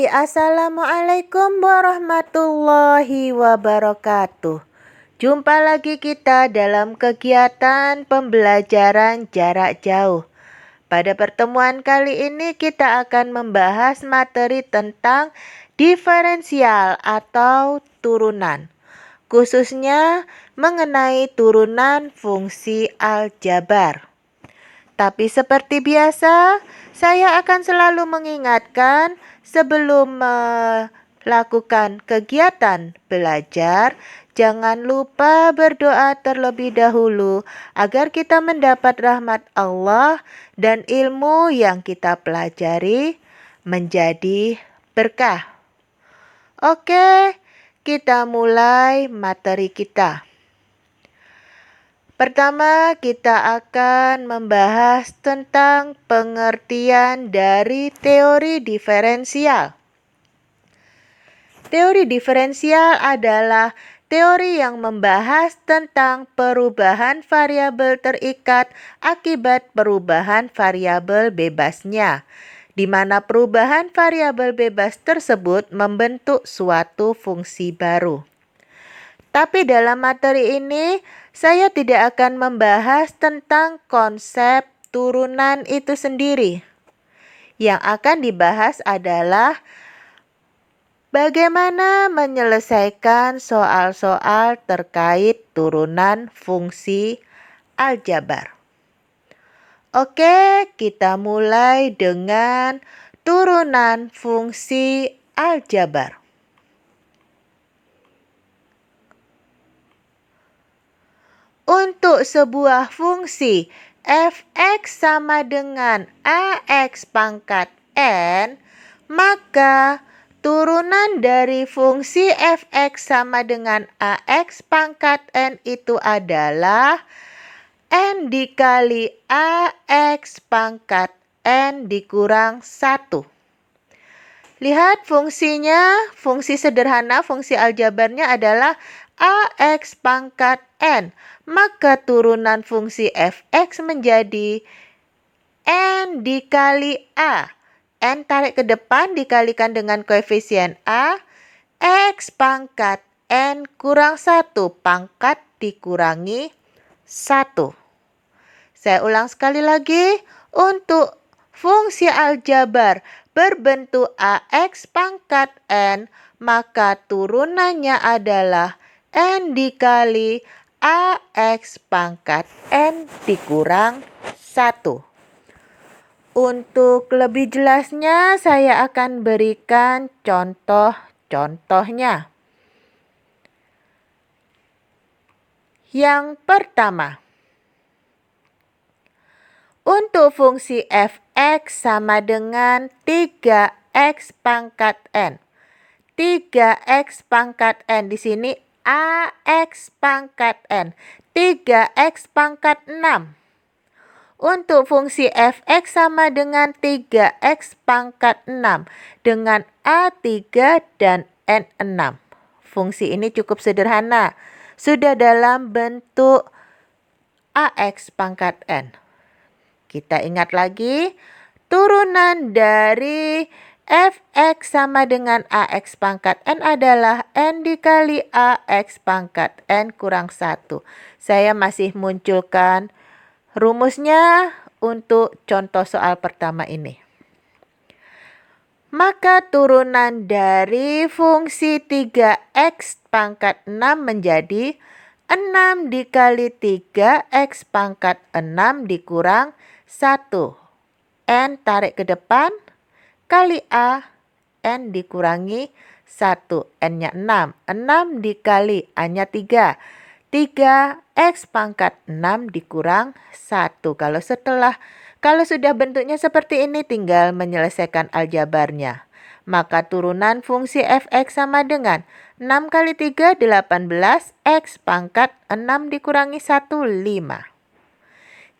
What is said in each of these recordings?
Hai, Assalamualaikum warahmatullahi wabarakatuh. Jumpa lagi kita dalam kegiatan pembelajaran jarak jauh. Pada pertemuan kali ini kita akan membahas materi tentang diferensial atau turunan, khususnya mengenai turunan fungsi aljabar. Tapi seperti biasa, saya akan selalu mengingatkan sebelum melakukan kegiatan belajar, jangan lupa berdoa terlebih dahulu agar kita mendapat rahmat Allah dan ilmu yang kita pelajari menjadi berkah. Oke, kita mulai materi kita. Pertama, kita akan membahas tentang pengertian dari teori diferensial. Teori diferensial adalah teori yang membahas tentang perubahan variabel terikat akibat perubahan variabel bebasnya, di mana perubahan variabel bebas tersebut membentuk suatu fungsi baru. Tapi dalam materi ini, saya tidak akan membahas tentang konsep turunan itu sendiri. Yang akan dibahas adalah bagaimana menyelesaikan soal-soal terkait turunan fungsi aljabar. Oke, kita mulai dengan turunan fungsi aljabar. Untuk sebuah fungsi f(x) sama dengan ax pangkat n, maka turunan dari fungsi f(x) sama dengan ax pangkat n itu adalah n dikali ax pangkat n dikurang 1. Lihat fungsinya, fungsi sederhana, fungsi aljabarnya adalah ax pangkat n. Maka turunan fungsi f(x) menjadi n dikali a. N tarik ke depan dikalikan dengan koefisien a. X pangkat n kurang 1. Pangkat dikurangi 1. Saya ulang sekali lagi. Untuk fungsi aljabar berbentuk ax pangkat n, maka turunannya adalah n dikali ax pangkat n dikurang 1. Untuk lebih jelasnya, saya akan berikan contoh-contohnya. Yang pertama, untuk fungsi f(x) sama dengan 3x pangkat n. 3x pangkat n di sini ax pangkat n. 3x pangkat 6. Untuk fungsi f(x) sama dengan 3x pangkat 6 dengan a3 dan n6. Fungsi ini cukup sederhana. Sudah dalam bentuk ax pangkat n. Kita ingat lagi, turunan dari f(x) sama dengan ax pangkat n adalah n dikali ax pangkat n kurang 1. Saya masih munculkan rumusnya untuk contoh soal pertama ini. Maka turunan dari fungsi 3x pangkat 6 menjadi 6 dikali 3x pangkat 6 dikurang 1. N tarik ke depan, kali A, N dikurangi 1. N-nya 6. 6 dikali A-nya 3. 3x pangkat 6 dikurang 1. Kalau sudah bentuknya seperti ini, tinggal menyelesaikan aljabarnya. Maka turunan fungsi f(x) sama dengan 6 kali 3, 18. X pangkat 6 dikurangi 1, 5.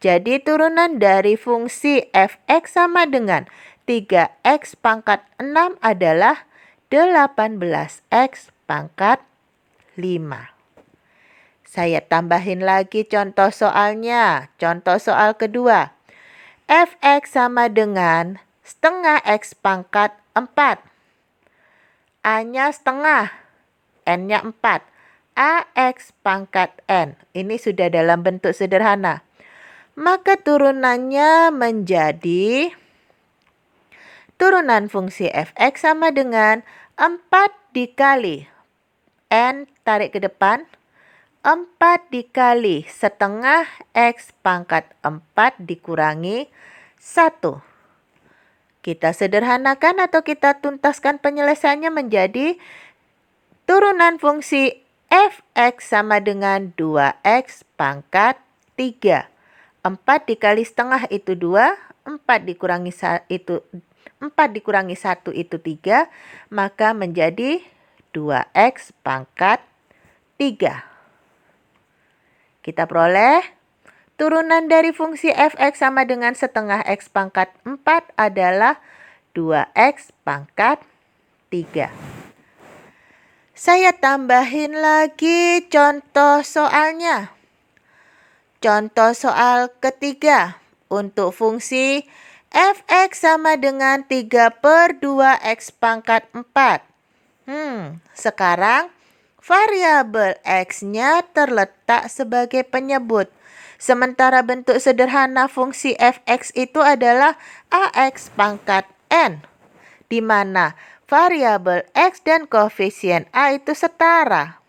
Jadi turunan dari fungsi f(x) sama dengan 3x pangkat 6 adalah 18x pangkat 5. Saya tambahin lagi contoh soalnya. Contoh soal kedua. f(x) sama dengan setengah x pangkat 4. A-nya setengah, N-nya 4. AX pangkat N. Ini sudah dalam bentuk sederhana. Maka turunannya menjadi turunan fungsi fx sama dengan 4 dikali N tarik ke depan, 4 dikali setengah X pangkat 4 dikurangi 1. Kita sederhanakan atau kita tuntaskan penyelesaiannya menjadi turunan fungsi fx sama dengan 2x pangkat 3. 4 dikali setengah itu 2, 4 dikurangi 1 itu 3, maka menjadi 2x pangkat 3. Kita peroleh turunan dari fungsi fx sama dengan setengah x pangkat 4 adalah 2x pangkat 3. Saya tambahin lagi contoh soalnya. Contoh soal ketiga. Untuk fungsi fx sama dengan 3/2x pangkat 4. Sekarang variabel x-nya terletak sebagai penyebut. Sementara bentuk sederhana fungsi fx itu adalah ax pangkat n, di mana variabel x dan koefisien a itu setara.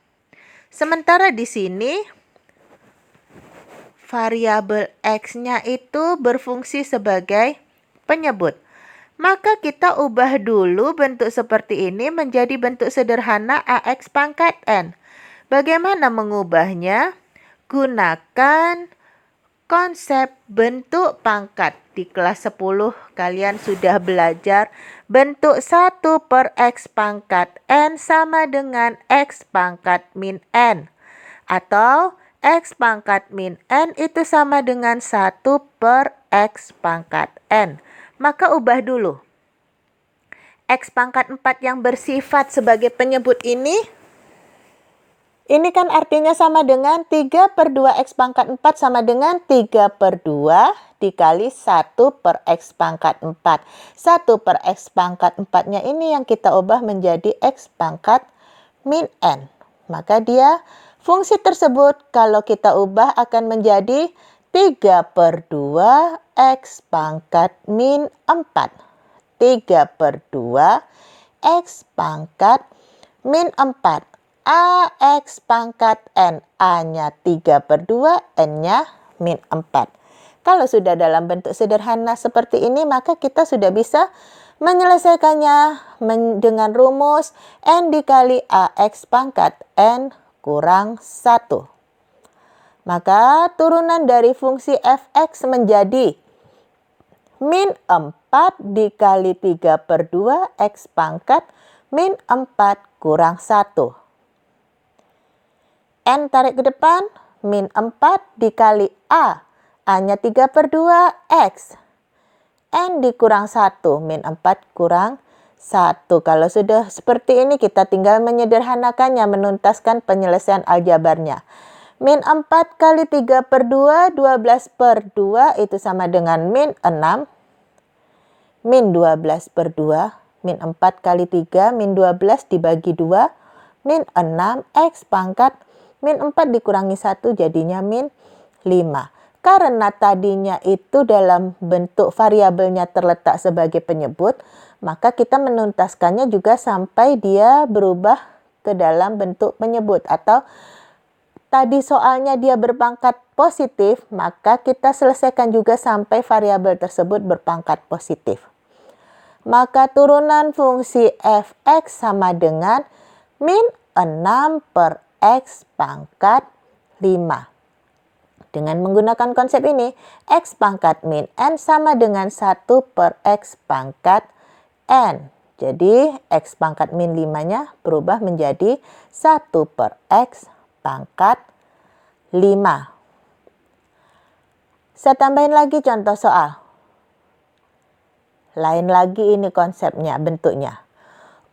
Sementara di sini variabel x-nya itu berfungsi sebagai penyebut. Maka kita ubah dulu bentuk seperti ini menjadi bentuk sederhana ax pangkat n. Bagaimana mengubahnya? Gunakan konsep bentuk pangkat. Di kelas 10 kalian sudah belajar bentuk 1/x pangkat n sama dengan x pangkat min n. Atau x pangkat min n itu sama dengan 1/x pangkat n. Maka ubah dulu. X pangkat 4 yang bersifat sebagai penyebut ini kan artinya sama dengan 3/2x pangkat 4 sama dengan 3/2 dikali 1/x pangkat 4. 1/x pangkat 4-nya ini yang kita ubah menjadi x pangkat min n. Maka dia fungsi tersebut kalau kita ubah akan menjadi 3/2x pangkat min 4. 3/2 x pangkat min 4. AX pangkat N. A-nya 3/2, N-nya min 4. Kalau sudah dalam bentuk sederhana seperti ini, maka kita sudah bisa menyelesaikannya dengan rumus N dikali AX pangkat N kurang 1. Maka turunan dari fungsi fx menjadi min 4 dikali 3/2 x pangkat min 4 kurang 1. N tarik ke depan, min 4 dikali A. A-nya 3/2 x. N dikurang 1, min 4 kurang 1. Kalau sudah seperti ini kita tinggal menyederhanakannya, menuntaskan penyelesaian aljabarnya. Min 4 kali 3/2, 12/2 itu sama dengan min 6. Min 12/2, min 4 kali 3, min 12 dibagi 2, min 6, x pangkat min 4 dikurangi 1 jadinya min 5. Karena tadinya itu dalam bentuk variabelnya terletak sebagai penyebut, maka kita menuntaskannya juga sampai dia berubah ke dalam bentuk penyebut. Atau tadi soalnya dia berpangkat positif, maka kita selesaikan juga sampai variabel tersebut berpangkat positif. Maka turunan fungsi fx sama dengan min 6/x pangkat 5. Dengan menggunakan konsep ini, x pangkat min n sama dengan 1/x pangkat n. Jadi x pangkat min 5-nya berubah menjadi 1/x pangkat 5. Saya tambahin lagi contoh soal. Lain lagi ini konsepnya, bentuknya.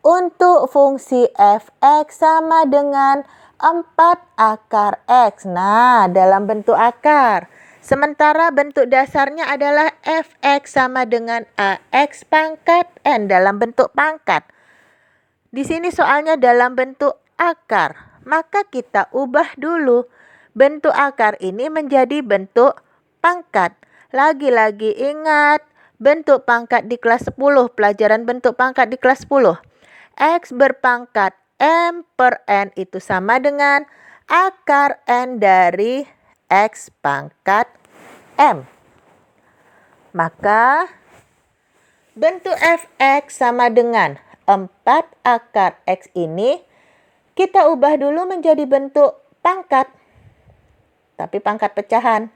Untuk fungsi fx sama dengan 4 akar x. Nah, dalam bentuk akar. Sementara bentuk dasarnya adalah fx sama dengan ax pangkat n dalam bentuk pangkat. Di sini soalnya dalam bentuk akar, maka kita ubah dulu bentuk akar ini menjadi bentuk pangkat. Lagi-lagi ingat bentuk pangkat di kelas 10, pelajaran bentuk pangkat di kelas 10. X berpangkat M per N itu sama dengan akar N dari X pangkat M. Maka bentuk fx sama dengan 4 akar X ini kita ubah dulu menjadi bentuk pangkat. Tapi pangkat pecahan.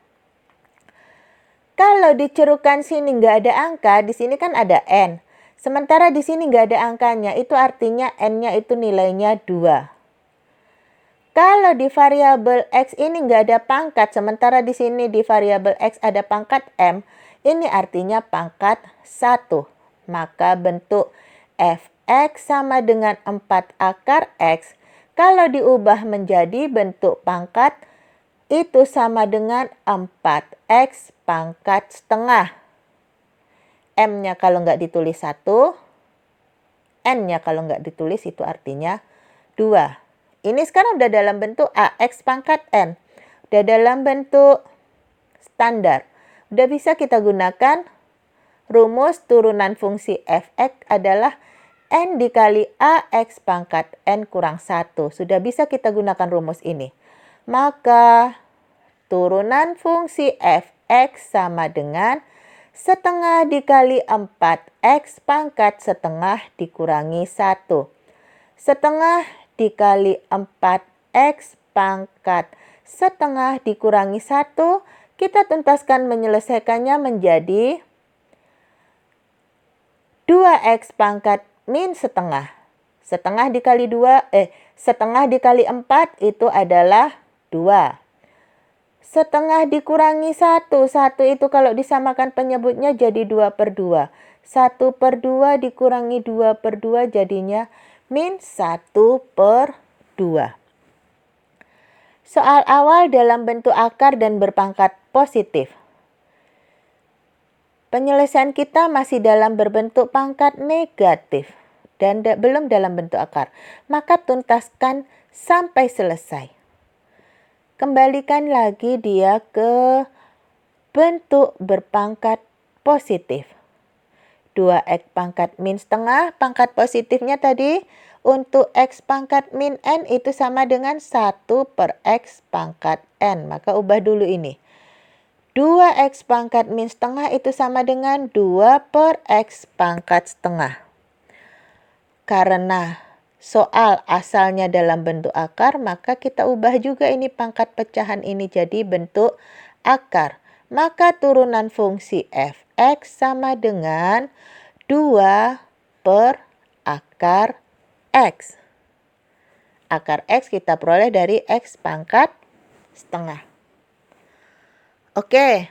Kalau dicerukan sini nggak ada angka, di sini kan ada N. Sementara di sini nggak ada angkanya, itu artinya N-nya itu nilainya 2. Kalau di variabel X ini nggak ada pangkat, sementara di sini di variabel X ada pangkat M, ini artinya pangkat 1. Maka bentuk fx sama dengan 4 akar X. Kalau diubah menjadi bentuk pangkat, itu sama dengan 4x pangkat setengah. M-nya kalau nggak ditulis 1, N-nya kalau nggak ditulis itu artinya 2. Ini sekarang udah dalam bentuk AX pangkat N. Udah dalam bentuk standar. Udah bisa kita gunakan rumus turunan fungsi fx adalah N dikali AX pangkat N kurang 1. Sudah bisa kita gunakan rumus ini. Maka turunan fungsi fx sama dengan setengah dikali 4x pangkat setengah dikurangi 1. Setengah dikali 4x pangkat setengah dikurangi 1. Kita tuntaskan menyelesaikannya menjadi 2x pangkat min setengah. Setengah dikali 4 itu adalah 2. Setengah dikurangi 1. 1 itu kalau disamakan penyebutnya jadi 2 per 2. 1 per 2 dikurangi 2 per 2 jadinya min 1 per 2. Soal awal dalam bentuk akar dan berpangkat positif. Penyelesaian kita masih dalam berbentuk pangkat negatif dan belum dalam bentuk akar. Maka tuntaskan sampai selesai. Kembalikan lagi dia ke bentuk berpangkat positif. 2x pangkat min setengah, pangkat positifnya tadi untuk x pangkat min n itu sama dengan 1 per x pangkat n. Maka ubah dulu ini. 2x pangkat min setengah itu sama dengan 2 per x pangkat setengah. Karena soal asalnya dalam bentuk akar, maka kita ubah juga ini pangkat pecahan ini jadi bentuk akar. Maka turunan fungsi fx sama dengan 2 per akar x. Akar x kita peroleh dari x pangkat setengah. Oke.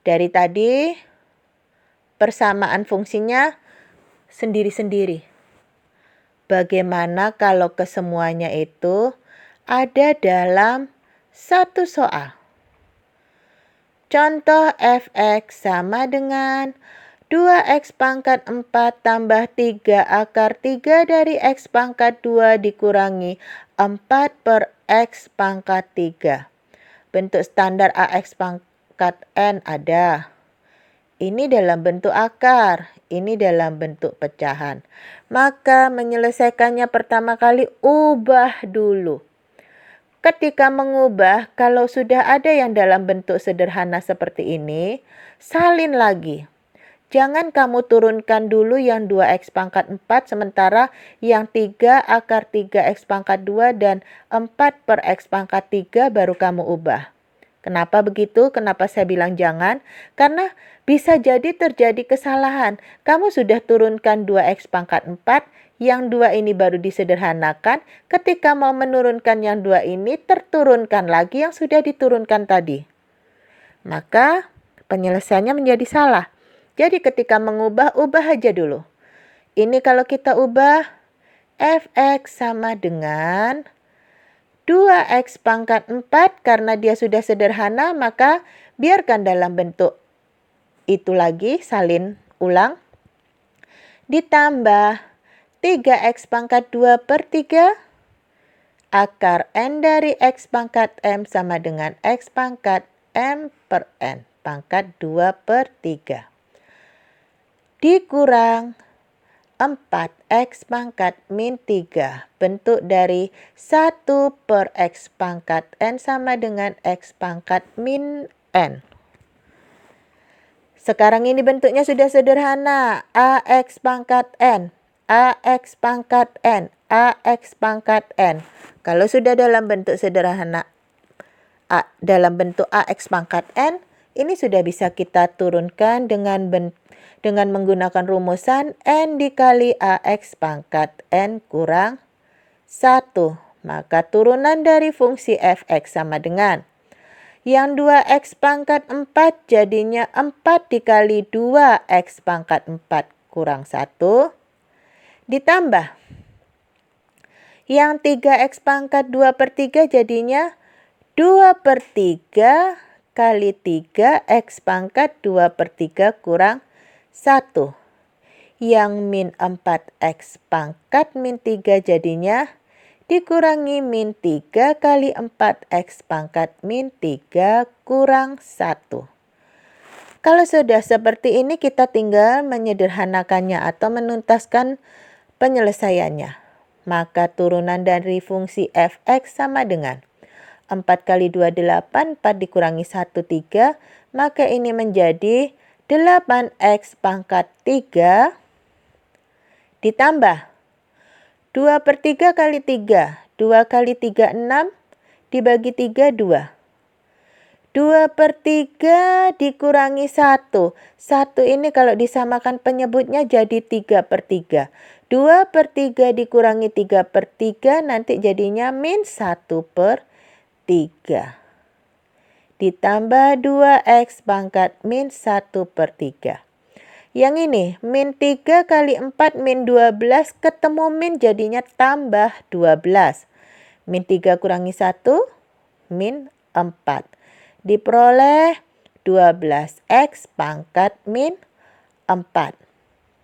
Dari tadi persamaan fungsinya sendiri-sendiri. Bagaimana kalau kesemuanya itu ada dalam satu soal? Contoh fx sama dengan 2x pangkat 4 tambah 3 akar 3 dari x pangkat 2 dikurangi 4 per x pangkat 3. Bentuk standar AX pangkat N ada. Ini dalam bentuk akar, ini dalam bentuk pecahan. Maka menyelesaikannya pertama kali ubah dulu. Ketika mengubah, kalau sudah ada yang dalam bentuk sederhana seperti ini, salin lagi. Jangan kamu turunkan dulu yang 2x pangkat 4 sementara yang 3 akar 3x pangkat 2 dan 4 per x pangkat 3 baru kamu ubah. Kenapa begitu? Kenapa saya bilang jangan? Karena bisa jadi terjadi kesalahan. Kamu sudah turunkan 2x pangkat 4, yang 2 ini baru disederhanakan. Ketika mau menurunkan yang 2 ini, terturunkan lagi yang sudah diturunkan tadi. Maka penyelesaiannya menjadi salah. Jadi ketika mengubah, ubah aja dulu. Ini kalau kita ubah, fx sama dengan 2x pangkat 4 karena dia sudah sederhana, maka biarkan dalam bentuk itu lagi, salin ulang. Ditambah 3x pangkat 2 per 3. Akar n dari x pangkat m sama dengan x pangkat m per n pangkat 2 per 3. Dikurang 4x pangkat min 3. Bentuk dari 1 per x pangkat n sama dengan x pangkat min n. Sekarang ini bentuknya sudah sederhana. Ax pangkat n, ax pangkat n, ax pangkat n. Kalau sudah dalam bentuk sederhana, dalam bentuk ax pangkat n, ini sudah bisa kita turunkan dengan menggunakan rumusan n dikali ax pangkat n kurang 1. Maka turunan dari fungsi fx sama dengan yang 2x pangkat 4 jadinya 4 dikali 2x pangkat 4 kurang 1. Ditambah. Yang 3x pangkat 2 per 3 jadinya 2 per 3 kali 3x pangkat 2 per 3 kurang 1. Yang min 4x pangkat min 3 jadinya dikurangi min 3 kali 4x pangkat min 3 kurang 1. Kalau sudah seperti ini kita tinggal menyederhanakannya atau menuntaskan penyelesaiannya. Maka turunan dari fungsi fx sama dengan 4 kali 2 8, 4 dikurangi 1 3, maka ini menjadi 8x pangkat 3 ditambah 2 per 3 kali 3. 2 kali 3, 6. Dibagi 3, 2. 2 per 3 dikurangi 1. 1 ini kalau disamakan penyebutnya jadi 3 per 3. 2 per 3 dikurangi 3 per 3 nanti jadinya min 1 per 3. Ditambah 2x pangkat min 1 per 3. Yang ini, min 3 kali 4 min 12, ketemu min jadinya tambah 12. Min 3 kurangi 1, min 4. Diperoleh 12x pangkat min 4.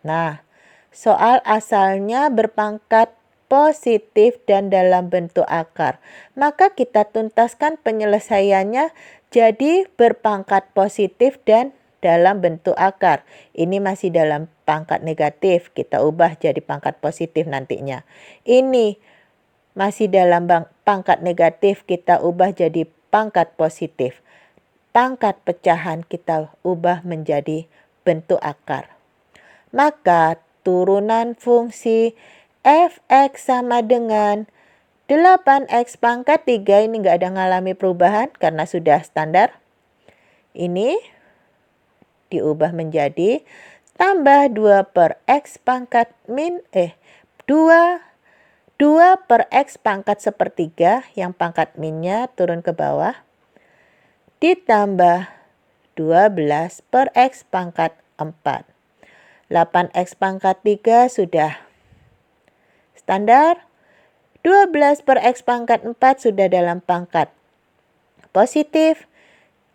Nah, soal asalnya berpangkat positif dan dalam bentuk akar. Maka kita tuntaskan penyelesaiannya jadi berpangkat positif dan dalam bentuk akar. Ini masih dalam pangkat negatif, kita ubah jadi pangkat positif nantinya. Ini masih dalam pangkat negatif, kita ubah jadi pangkat positif. Pangkat pecahan kita ubah menjadi bentuk akar. Maka turunan fungsi fx sama dengan 8x pangkat 3, ini nggak ada ngalami perubahan karena sudah standar. Ini diubah menjadi tambah 2 per x pangkat min 2 per x pangkat sepertiga, yang pangkat minnya turun ke bawah, ditambah 12 per x pangkat 4. 8x pangkat 3 sudah standar. 12 per x pangkat 4 sudah dalam pangkat positif.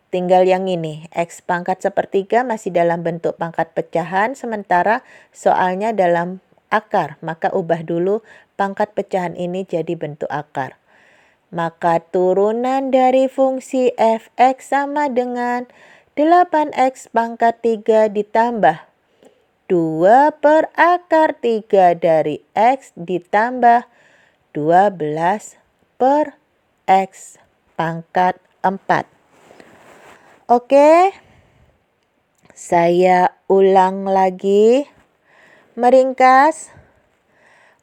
Tinggal yang ini, x pangkat sepertiga masih dalam bentuk pangkat pecahan, sementara soalnya dalam akar. Maka ubah dulu pangkat pecahan ini jadi bentuk akar. Maka turunan dari fungsi fx sama dengan 8x pangkat 3 ditambah 2 per akar 3 dari x ditambah 12 per x pangkat 4. Oke, saya ulang lagi. Meringkas,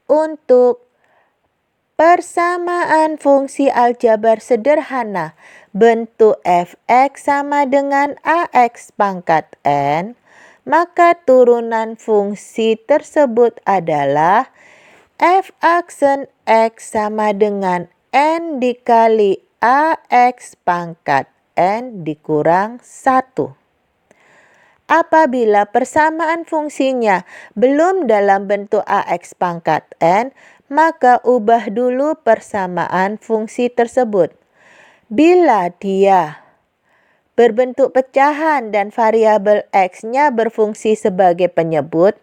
untuk persamaan fungsi aljabar sederhana bentuk fx sama dengan ax pangkat n, maka turunan fungsi tersebut adalah f aksen x sama dengan n dikali ax pangkat n dikurang 1. Apabila persamaan fungsinya belum dalam bentuk ax pangkat n, maka ubah dulu persamaan fungsi tersebut. Bila dia berbentuk pecahan dan variabel X-nya berfungsi sebagai penyebut,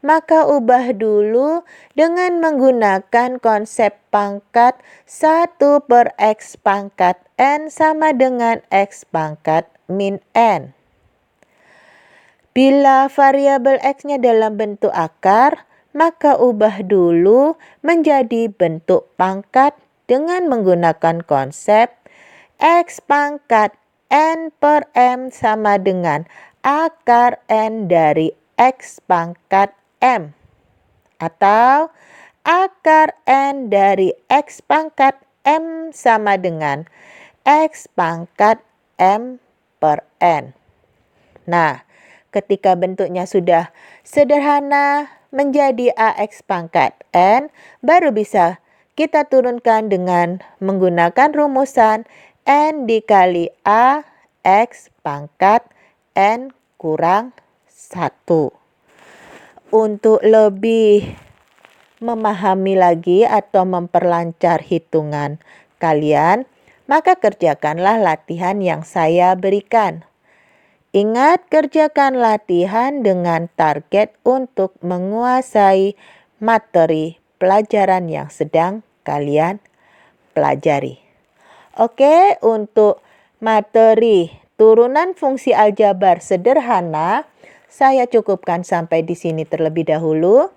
maka ubah dulu dengan menggunakan konsep pangkat 1 per X pangkat N sama dengan X pangkat min N. Bila variabel X-nya dalam bentuk akar, maka ubah dulu menjadi bentuk pangkat dengan menggunakan konsep X pangkat N per M sama dengan akar N dari X pangkat M. Atau akar N dari X pangkat M sama dengan X pangkat M per N. Nah, ketika bentuknya sudah sederhana menjadi AX pangkat N, baru bisa kita turunkan dengan menggunakan rumusan N dikali A X pangkat N kurang 1. Untuk lebih memahami lagi atau memperlancar hitungan kalian, maka kerjakanlah latihan yang saya berikan. Ingat, kerjakan latihan dengan target untuk menguasai materi pelajaran yang sedang kalian pelajari. Oke, untuk materi turunan fungsi aljabar sederhana, saya cukupkan sampai di sini terlebih dahulu.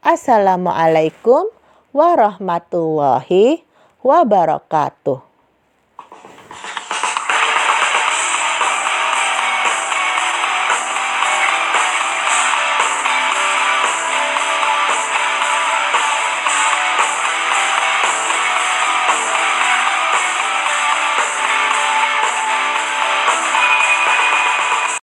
Assalamualaikum warahmatullahi wabarakatuh.